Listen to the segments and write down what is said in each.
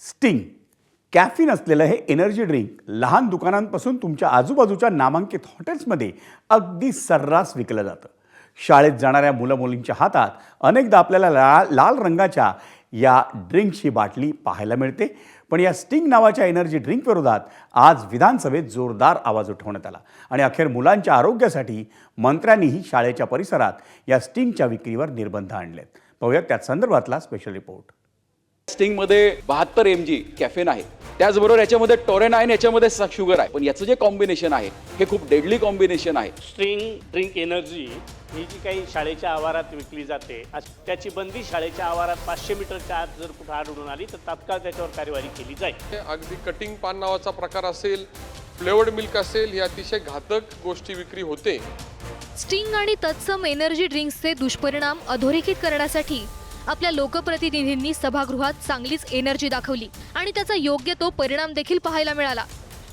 Sting caffeine असलेलं हे energy drink लहान दुकानांपासून तुमच्या आजूबाजूच्या नामांकित हॉटेल्समध्ये अगदी सर्रास विकलं जातं. शाळेत जाणाऱ्या मुलं मुलींच्या हातात अनेकदा आपल्याला लाल रंगाच्या या ड्रिंकची बाटली पाहायला मिळते. पण या स्टिंग नावाच्या एनर्जी ड्रिंक विरोधात आज विधानसभेत जोरदार आवाज उठवण्यात आला आणि अखेर मुलांच्या आरोग्यासाठी मंत्र्यांनीही शाळेच्या परिसरात या स्टिंगच्या विक्रीवर निर्बंध आणलेत. पाहूयात त्या संदर्भातला स्पेशल रिपोर्ट. स्टिंगमध्ये 72 mg कॅफेन आहे, त्याचबरोबर याच्यामध्ये टोरेन आहे आणि याच्यामध्ये शुगर आहे. पण याचं जे कॉम्बिनेशन आहे हे खूप डेडली कॉम्बिनेशन आहे. स्ट्रिंग ड्रिंक एनर्जी ही जी काही शाळेच्या आवारात विकली जाते त्याची बंदी शाळेच्या आवारात 500 मीटरच्या आत जर कुठे आढळून आली तर तात्काळ त्याच्यावर कार्यवाही केली जाईल. अगदी कटिंग पान नावाचा प्रकार असेल, फ्लेवर्ड मिल्क असेल, ही अतिशय घातक गोष्टी विक्री होते. स्टिंग आणि तत्सम एनर्जी ड्रिंक्सचे दुष्परिणाम अधोरेखित करण्यासाठी आपल्या लोकप्रतिनिधींनी सभागृहात चांगलीच एनर्जी दाखवली आणि त्याचा योग्य तो परिणाम देखील पाहायला मिळाला.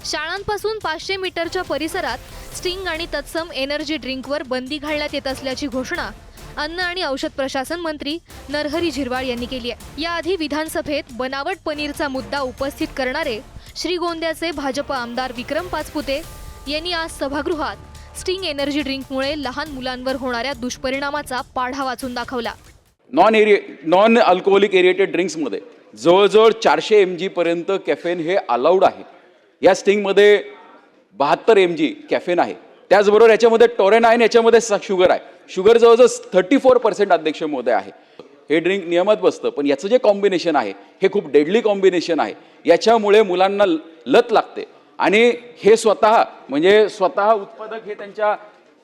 शाळांपासून 500 मीटरच्या परिसरात स्टिंग आणि तत्सम एनर्जी ड्रिंकवर बंदी घालण्यात येत असल्याची घोषणा अन्न आणि औषध प्रशासन मंत्री नरहरी झिरवाळ यांनी केली आहे. याआधी विधानसभेत बनावट पनीरचा मुद्दा उपस्थित करणारे श्रीगोंद्याचे भाजप आमदार विक्रम पाचपुते यांनी आज सभागृहात स्टिंग एनर्जी ड्रिंकमुळे लहान मुलांवर होणाऱ्या दुष्परिणामाचा पाढा वाचून दाखवला. नॉन अल्कोहोलिक एरिएटेड ड्रिंक्समध्ये जवळजवळ 400 mg पर्यंत कॅफेन हे अलाउड आहे. या स्टिंगमध्ये 72 mg कॅफेन आहे, त्याचबरोबर याच्यामध्ये टोरेन आहे आणि याच्यामध्ये शुगर आहे. शुगर जवळजवळ 34% अध्यक्ष महोदय आहे. हे ड्रिंक नियमात बसतं, पण याचं जे कॉम्बिनेशन आहे हे खूप डेडली कॉम्बिनेशन आहे. याच्यामुळे मुलांना लत लागते आणि हे स्वतः उत्पादक हे त्यांच्या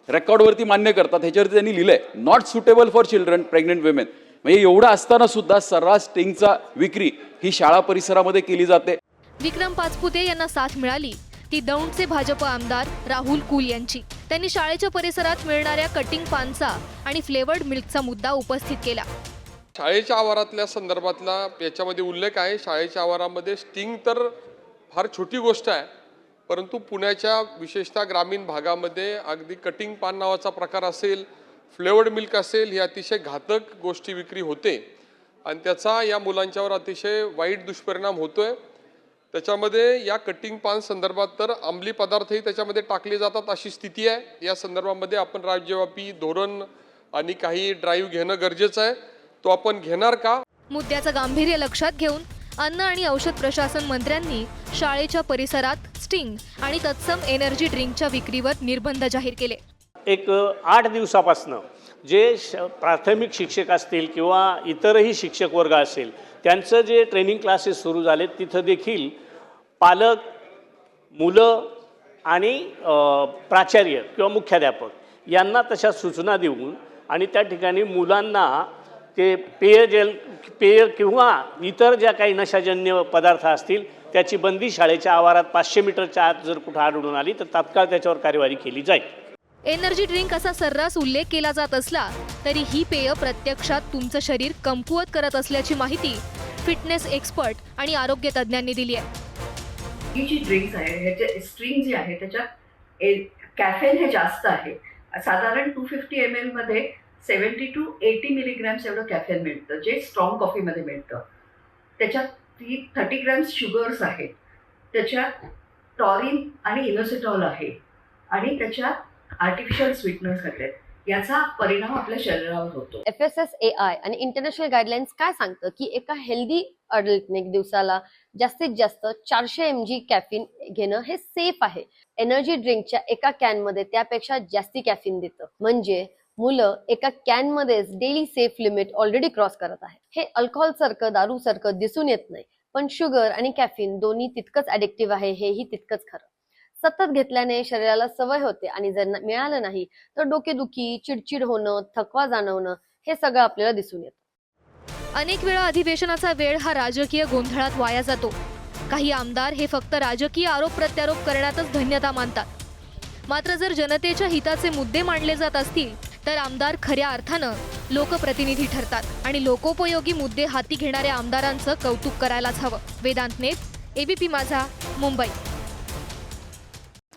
रेकॉर्डवरती मान्य करतात. ह्याच्यावरती त्यांनी लिहिलंय not suitable for children, pregnant women. म्हणजे एवढं असताना सुद्धा सर्रास स्टिंगचा विक्री ही शाळा परिसरामध्ये केली जाते. विक्रम पाचपुते यांना साथ मिळाली ती दौंडचे भाजप आमदार राहुल कुल यांची. त्यांनी शाळेच्या परिसरात मिळणाऱ्या कटिंग पानचा आणि फ्लेवर्ड मिल्कचा मुद्दा उपस्थित केला. शाळेच्या आवारातल्या संदर्भातला याच्यामध्ये उल्लेख आहे. शाळेच्या आवारामध्ये स्टिंग तर फार छोटी गोष्ट आहे, परंतु पुण्याच्या विशेषतः ग्रामीण भागामध्ये अगदी कटिंग पान नावाचा प्रकार असेल, फ्लेवर्ड मिल्क असेल, ही अतिशय घातक गोष्टी विक्री होते आणि त्याचा या मुलांच्यावर अतिशय वाईट दुष्परिणाम होतोय. त्याच्यामध्ये या कटिंग पान संदर्भात तर अंमली पदार्थही त्याच्यामध्ये टाकले जातात अशी स्थिती आहे. या संदर्भामध्ये आपण राज्यव्यापी धोरण आणि काही ड्राईव्ह घेणं गरजेचं आहे. तो आपण घेणार का? मुद्द्याचं गांभीर्य लक्षात घेऊन अन्न आणि औषध प्रशासन मंत्र्यांनी शाळेच्या परिसरात स्टिंग आणि तत्सम एनर्जी ड्रिंकच्या विक्रीवर निर्बंध जाहीर केले. एक 8 दिवसापासनं जे प्राथमिक शिक्षक असतील किंवा इतरही शिक्षक वर्ग असेल त्यांचं जे ट्रेनिंग क्लासेस सुरू झालेत तिथं देखील पालक, मुलं आणि प्राचार्य किंवा मुख्याध्यापक यांना तशा सूचना देऊन आणि त्या ठिकाणी मुलांना ते पेय किंवा इतर ज्या काही नशाजन्य पदार्थ असतील त्याची बंदी शाळेच्या आवारात 500 मीटरच्या आत जर कुठं आढळून आली तर तात्काळ त्याच्यावर कार्यवाही केली जाईल. एनर्जी ड्रिंक असा सर्रास उल्लेख केला जात असला तरी ही पेय प्रत्यक्षात तुमचं शरीर कमकुवत करत असल्याची माहिती फिटनेस एक्सपर्ट आणि आरोग्य तज्ज्ञांनी दिली आहे. ही जी ड्रिंक्स आहे ह्याचे स्ट्रिंग जी आहे त्याच्यात कॅफेन हे जास्त आहे. साधारण 250 ml मध्ये 70 to 80 मिलीग्रॅम्स एवढं कॅफेन मिळतं जे स्ट्रॉंग कॉफीमध्ये मिळतं. त्याच्यात 30 ग्रॅम्स शुगर्स आहेत, त्याच्यात टॉरिन आणि इनोसिटॉल आहे आणि त्याच्यात आर्टिफिशियल स्वीटनर्स आहेत. याचा परिणाम आपल्या शरीरावर होतो. FSSAI आणि इंटरनॅशनल गाईडलाईन्स काय सांगतं की एका हेल्दी अडल्टने दिवसाला जास्तीत जास्त 400 mg कॅफीन घेणं हे सेफ आहे. एनर्जी ड्रिंकच्या एका कॅनमध्ये त्यापेक्षा जास्ती कॅफीन देतं, म्हणजे मुलं एका कॅनमध्येच daily safe limit already cross करत आहे. हे अल्कोहोल सारखं, दारू सारखं दिसून येत नाही, पण शुगर आणि कॅफीन दोन्ही तितकंच ऍडिक्टिव्ह आहे हेही तितकंच खरं. सतत घेतल्याने शरीराला सवय होते आणि जर मिळालं नाही तर डोकेदुखी, चिडचिड होणं, थकवा जाणवणं हे सगळं आपल्याला दिसून येतं. अनेक वेळा अधिवेशनाचा वेळ हा राजकीय गोंधळात वाया जातो. काही आमदार हे फक्त राजकीय आरोप प्रत्यारोप करण्यातच धन्यता मानतात. मात्र जर जनतेच्या हिताचे मुद्दे मांडले जात असतील तर आमदार खऱ्या अर्थानं लोकप्रतिनिधी ठरतात आणि लोकोपयोगी मुद्दे हाती घेणाऱ्या आमदारांचं कौतुक करायलाच हवं. वेदांत नेत, ABP माझा, मुंबई.